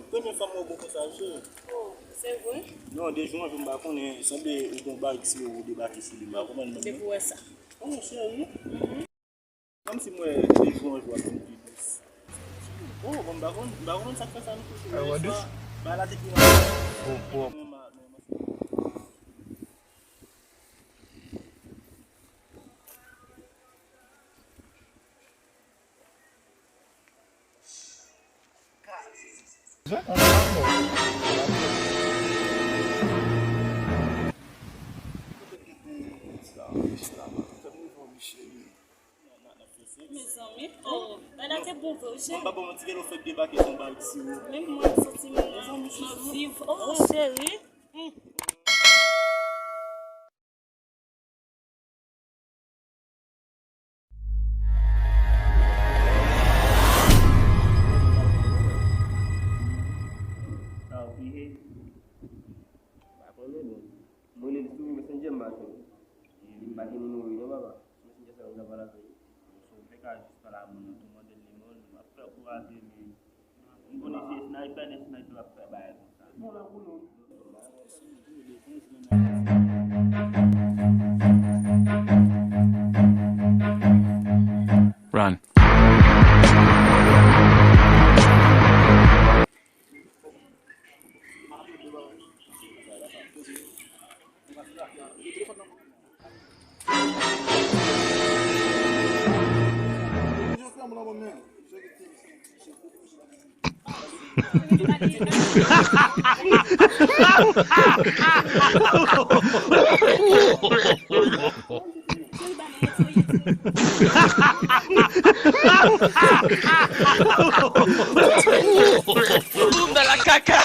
Première fois, moi, beaucoup ça. Oh, c'est vrai? Non, des jours, je me bats, on est semblé au combat ici, au débat ici, le bas. Comment C'est pour ça. Oh, sérieux? Comme si moi, des jours, je vois plus de plus. Oh, bon, baron, ça fait ça, nous. I want this. Bah, la technique. Oh. Mes amis, oh, elle a été bon, j'ai. On va pas mentir, on fait débat qui sont bas ici. Même moi, je sens mes vivre. Oh, chérie. Boleh itu messenger macam ini bagi ni bapa messenger saya udah balas lagi So, mereka para menonton model limon, apa kuat ini. Indonesia sniper apa bayar. Run. Bunda la caca.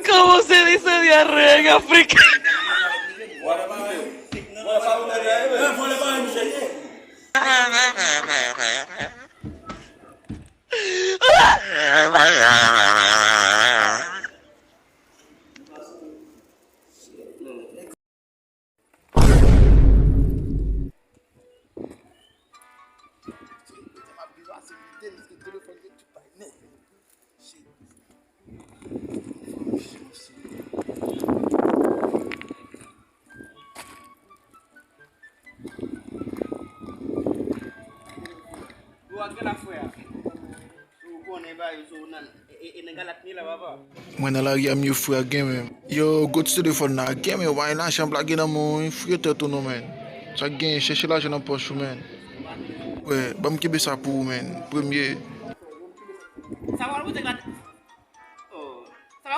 ¿Cómo se dice diarrea en África? Mwen la yam yo fwe gen men. Yo, go to telefon na gen men, why na chan blage nan moun, fwe te tou nou men. Sa gen, chèche la jen nan poch men. Ouais, ba mkebe sa pou men. Premier. Ça va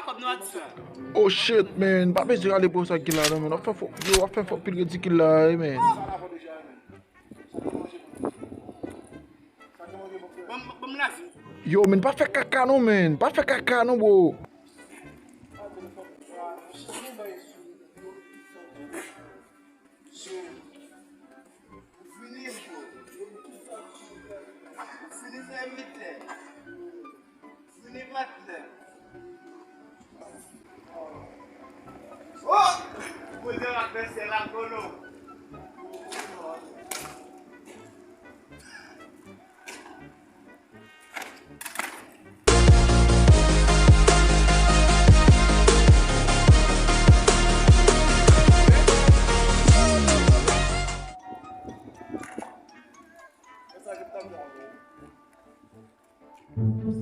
comme nous à ça. Oh shit men, ba beze ale pou sa gila nan men. Yo, afen fok pil gen di gila men. Bom la vie. Yo men, pa fe kaka nou men. Pa fe kaka nou bo.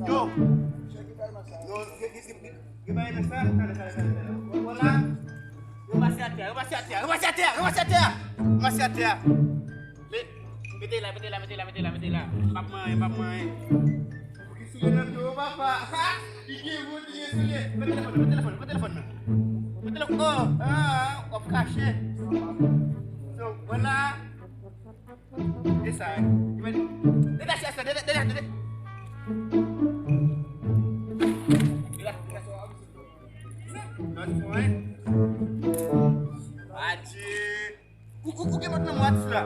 Yo. Gimana sana? Wala. Masih hati. Betela. Pap mai. Sudah tu bapak. Telepon. Of cash. So, wala. Desa. Gimana? Dia. Kuku kemat na muat sila.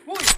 Hui.